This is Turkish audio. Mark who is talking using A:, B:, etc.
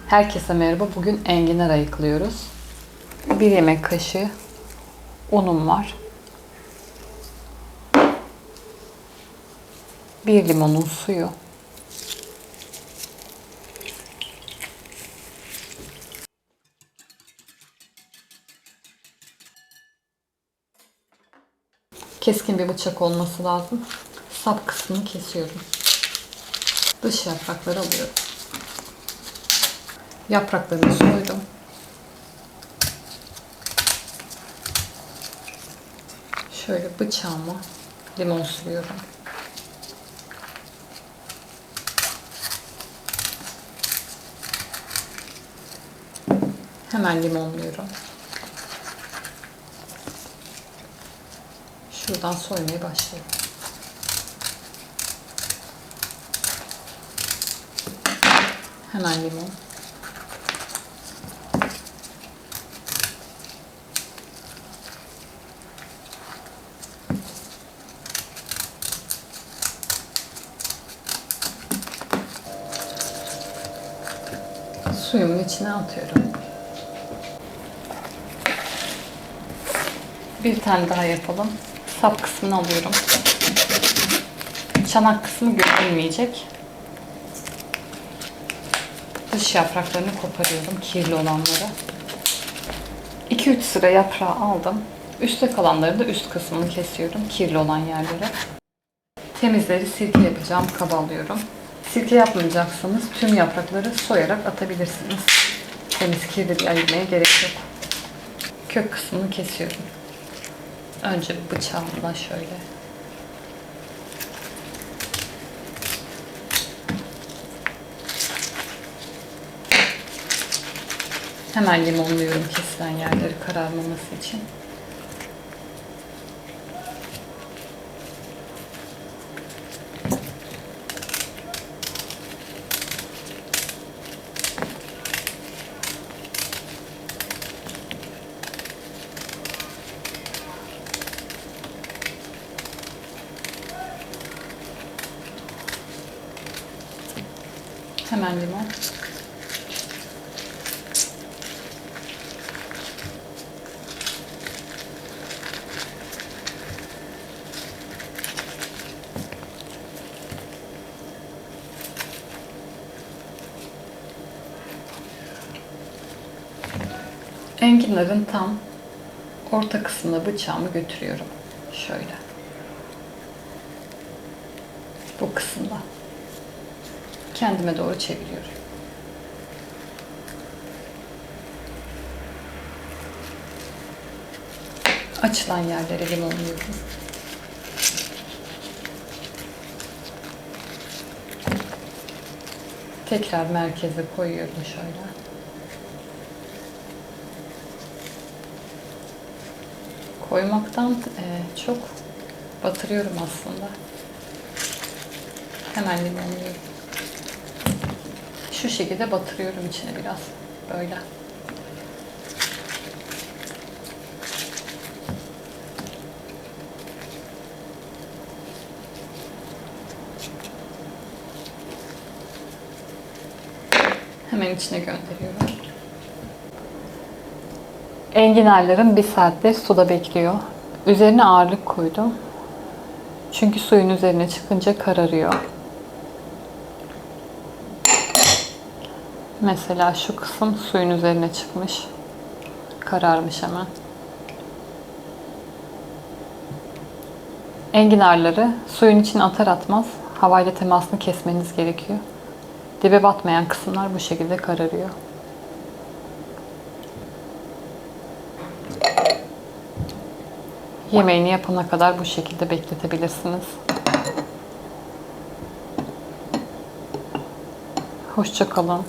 A: Herkese merhaba. Bugün enginar ayıklıyoruz. 1 yemek kaşığı unum var. 1 limonun suyu. Keskin bir bıçak olması lazım. Sap kısmını kesiyorum. Dış yaprakları alıyorum. Yapraklarını soydum. Şöyle bıçağıma limon sürüyorum. Hemen limonluyorum. Şuradan soymaya başlıyorum. Hemen limon. Suyumun içine atıyorum. Bir tane daha yapalım. Sap kısmını alıyorum. Çanak kısmı görünmeyecek. Dış yapraklarını koparıyorum, kirli olanları. 2-3 sıra yaprağı aldım. Üstte kalanları da üst kısmını kesiyorum, kirli olan yerlere. Temizleri sirke yapacağım kaba alıyorum. Sirke yapmayacaksanız tüm yaprakları soyarak atabilirsiniz. Temiz kirli diye ayırmaya gerek yok. Kök kısmını kesiyorum. Önce bıçağımla şöyle. Hemen limonluyorum kesilen yerleri kararmaması için. Hemen limon. Enginarın tam orta kısmına bıçağımı götürüyorum. Şöyle. Bu kısımda. Kendime doğru çeviriyorum. Açılan yerlere limonluyorum. Tekrar merkeze koyuyorum şöyle. Koymaktan çok batırıyorum aslında. Hemen limonluyorum. Şu şekilde batırıyorum içine biraz. Böyle. Hemen içine gönderiyorum. Enginarlarım 1 saattir suda bekliyor. Üzerine ağırlık koydum. Çünkü suyun üzerine çıkınca kararıyor. Mesela şu kısım suyun üzerine çıkmış. Kararmış hemen. Enginarları suyun içine atar atmaz havayla temasını kesmeniz gerekiyor. Dibe batmayan kısımlar bu şekilde kararıyor. Yemeğini yapana kadar bu şekilde bekletebilirsiniz. Hoşça kalın.